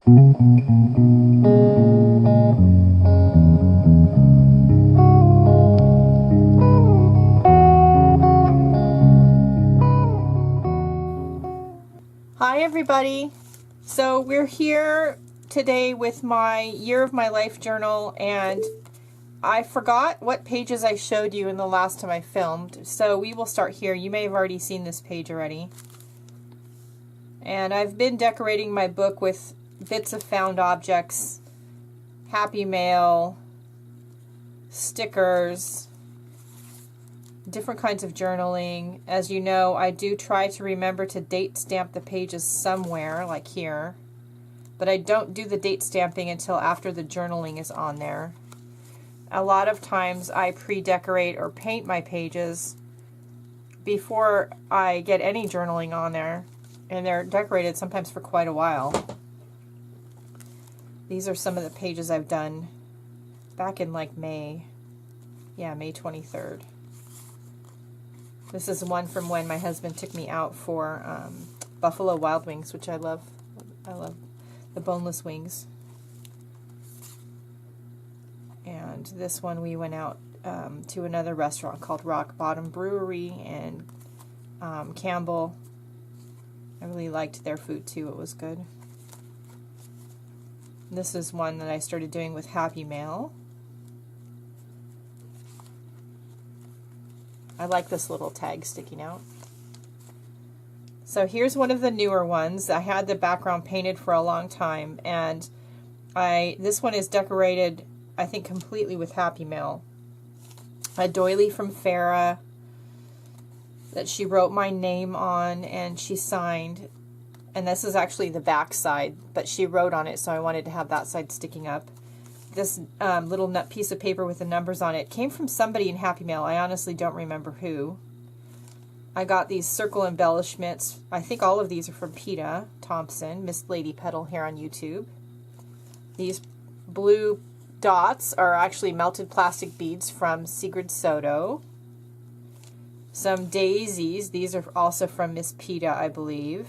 Hi everybody! So we're here today with my Year of My Life journal, and I forgot what pages I showed you in the last time I filmed, so we will start here. You may have already seen this page already. And I've been decorating my book with bits of found objects, Happy Mail, stickers, different kinds of journaling. As you know, I do try to remember to date stamp the pages somewhere, like here, but I don't do the date stamping until after the journaling is on there. A lot of times I pre-decorate or paint my pages before I get any journaling on there, and they're decorated sometimes for quite a while. These are some of the pages I've done back in like May. Yeah, May 23rd. This is one from when my husband took me out for Buffalo Wild Wings, which I love. I love the boneless wings. And this one we went out to another restaurant called Rock Bottom Brewery in Campbell. I really liked their food too. It was good. This is one that I started doing with Happy Mail. I like this little tag sticking out. So here's one of the newer ones. I had the background painted for a long time, and this one is decorated, I think, completely with Happy Mail. A doily from Farah that she wrote my name on and she signed. And this is actually the back side, but she wrote on it, so I wanted to have that side sticking up. This little nut piece of paper with the numbers on it came from somebody in Happy Mail. I honestly don't remember who. I got these circle embellishments. I think all of these are from Peta Thompson, Miss Lady Petal here on YouTube. These blue dots are actually melted plastic beads from Sigrid Soto. Some daisies. These are also from Miss Peta, I believe.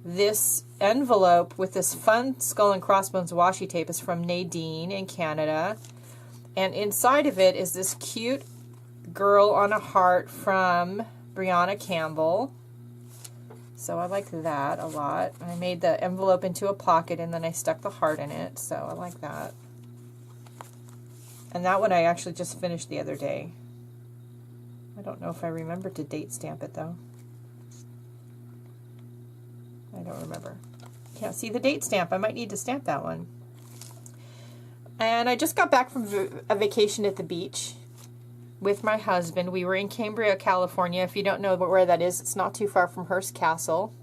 This envelope with this fun skull and crossbones washi tape is from Nadine in Canada. And inside of it is this cute girl on a heart from Brianna Campbell. So I like that a lot. I made the envelope into a pocket and then I stuck the heart in it. So I like that. And that one I actually just finished the other day. I don't know if I remember to date stamp it though. I don't remember. Can't see the date stamp. I might need to stamp that one. And I just got back from a vacation at the beach with my husband. We were in Cambria, California. If you don't know where that is, it's not too far from Hearst Castle.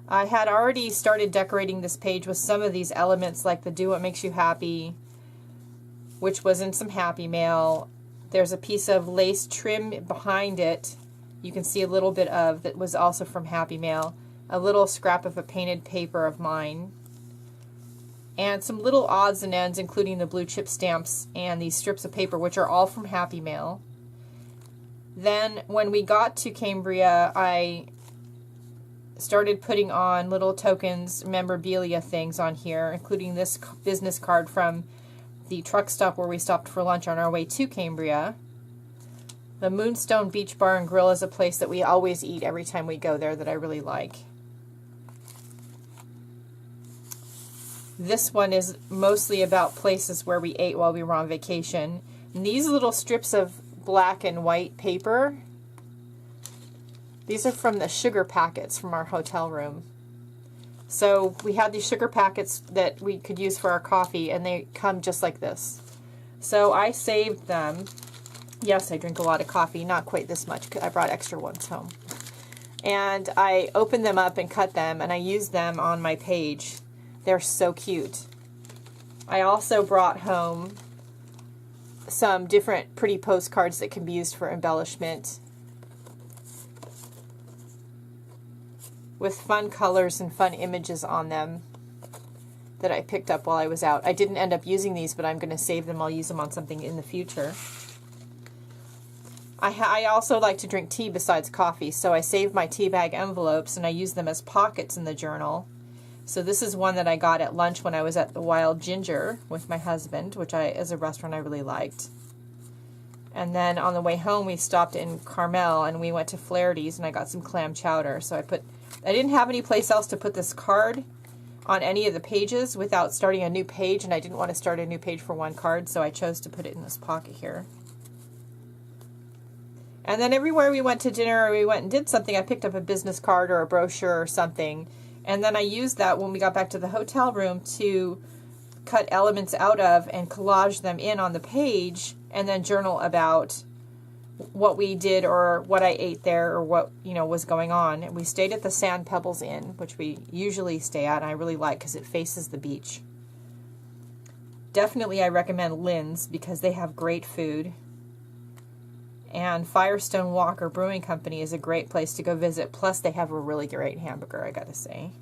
I had already started decorating this page with some of these elements, like the Do What Makes You Happy, which was in some Happy Mail. There's a piece of lace trim behind it. You can see a little bit of that was also from Happy Mail. A little scrap of a painted paper of mine, and some little odds and ends, including the blue chip stamps and these strips of paper, which are all from Happy Mail. Then when we got to Cambria, I started putting on little tokens, memorabilia things on here, including this business card from the truck stop where we stopped for lunch on our way to Cambria. The Moonstone Beach Bar and Grill is a place that we always eat every time we go there that I really like. This one is mostly about places where we ate while we were on vacation. And these little strips of black and white paper, these are from the sugar packets from our hotel room. So we had these sugar packets that we could use for our coffee, and they come just like this. So I saved them. Yes, I drink a lot of coffee, not quite this much, because I brought extra ones home. And I opened them up and cut them, and I used them on my page. They're so cute. I also brought home some different pretty postcards that can be used for embellishment with fun colors and fun images on them that I picked up while I was out. I didn't end up using these, but I'm going to save them. I'll use them on something in the future. I also like to drink tea besides coffee, so I save my tea bag envelopes and I use them as pockets in the journal. So this is one that I got at lunch when I was at the Wild Ginger with my husband, which is a restaurant I really liked. And then on the way home, we stopped in Carmel and we went to Flaherty's and I got some clam chowder. So I didn't have any place else to put this card on any of the pages without starting a new page, and I didn't want to start a new page for one card, so I chose to put it in this pocket here. And then everywhere we went to dinner or we went and did something, I picked up a business card or a brochure or something, and then I used that when we got back to the hotel room to cut elements out of and collage them in on the page, and then journal about what we did or what I ate there or what, you know, was going on. And we stayed at the Sand Pebbles Inn, which we usually stay at, and I really like because it faces the beach. Definitely I recommend Lynn's because they have great food. And Firestone Walker Brewing Company is a great place to go visit. Plus they have a really great hamburger, I gotta say.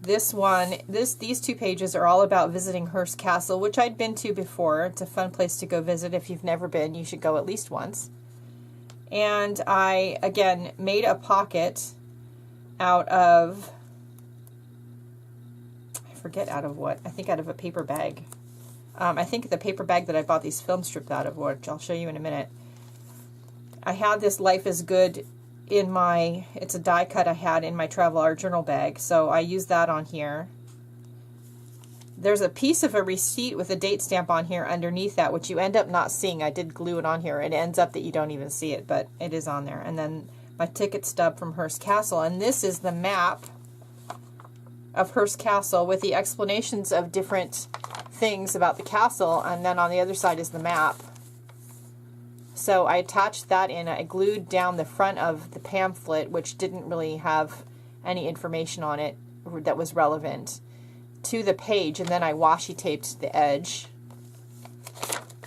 These two pages are all about visiting Hearst Castle, which I'd been to before. It's a fun place to go visit. If you've never been, you should go at least once. And I, again, made a pocket out of, I forget out of what, I think out of a paper bag. I think the paper bag that I bought these film strips out of, which I'll show you in a minute. I had this Life is Good in my, it's a die cut I had in my travel art journal bag, so I used that on here. There's a piece of a receipt with a date stamp on here underneath that, which you end up not seeing. I did glue it on here. It ends up that you don't even see it, but it is on there. And then my ticket stub from Hearst Castle, and this is the map of Hearst Castle with the explanations of different things about the castle, and then on the other side is the map. So I attached that in. I glued down the front of the pamphlet, which didn't really have any information on it that was relevant, to the page, and then I washi taped the edge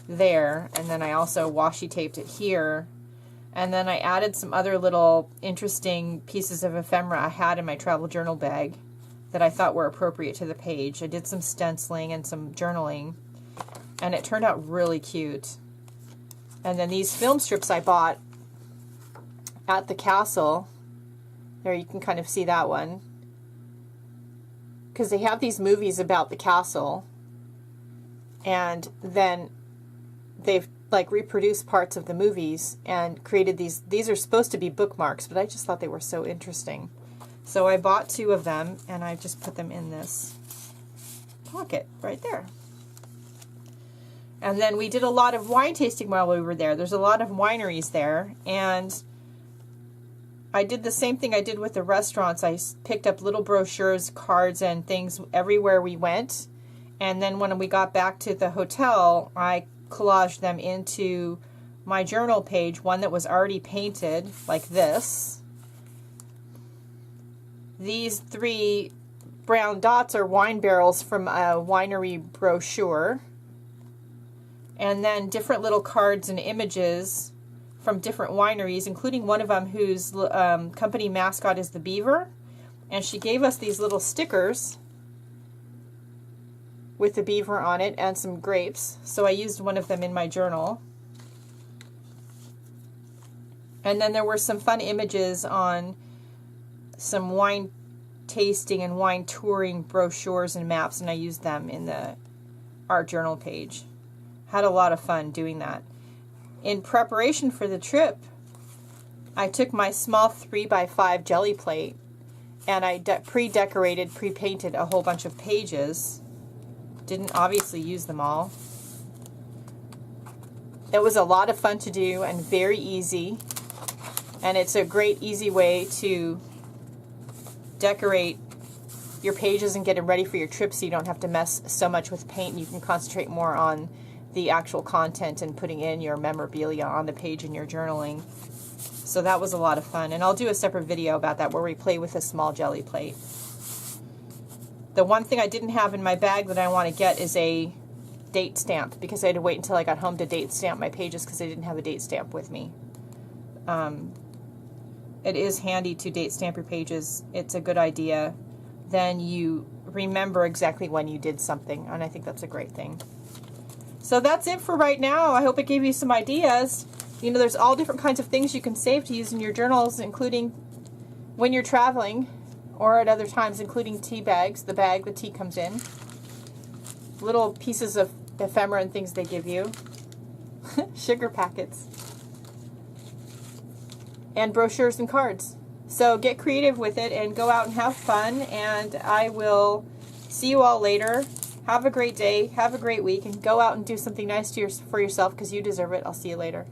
there, and then I also washi taped it here, and then I added some other little interesting pieces of ephemera I had in my travel journal bag that I thought were appropriate to the page. I did some stenciling and some journaling, and it turned out really cute. And then these film strips I bought at the castle. There, you can kind of see that one. Because they have these movies about the castle. And then they've like reproduced parts of the movies and created these. These are supposed to be bookmarks, but I just thought they were so interesting. So I bought 2 of them, and I just put them in this pocket right there. And then we did a lot of wine tasting while we were there. There's a lot of wineries there, and I did the same thing I did with the restaurants. I picked up little brochures, cards, and things everywhere we went. And then when we got back to the hotel, I collaged them into my journal page, one that was already painted, like this. These 3 brown dots are wine barrels from a winery brochure. And then different little cards and images from different wineries, including one of them whose company mascot is the beaver. And she gave us these little stickers with the beaver on it and some grapes. So I used one of them in my journal. And then there were some fun images on some wine tasting and wine touring brochures and maps, and I used them in the art journal page. Had a lot of fun doing that. In preparation for the trip, I took my small 3x5 jelly plate and I pre-decorated, pre-painted a whole bunch of pages. Didn't obviously use them all. It was a lot of fun to do and very easy. And it's a great, easy way to decorate your pages and get them ready for your trip so you don't have to mess so much with paint. You can concentrate more on the actual content and putting in your memorabilia on the page in your journaling. So that was a lot of fun. And I'll do a separate video about that where we play with a small jelly plate. The one thing I didn't have in my bag that I want to get is a date stamp, because I had to wait until I got home to date stamp my pages because I didn't have a date stamp with me. It is handy to date stamp your pages. It's a good idea. Then you remember exactly when you did something, and I think that's a great thing. So that's it for right now. I hope it gave you some ideas. You know, there's all different kinds of things you can save to use in your journals, including when you're traveling or at other times, including tea bags, the bag the tea comes in, little pieces of ephemera and things they give you, sugar packets, and brochures and cards. So get creative with it and go out and have fun, and I will see you all later. Have a great day, have a great week, and go out and do something nice for yourself because you deserve it. I'll see you later.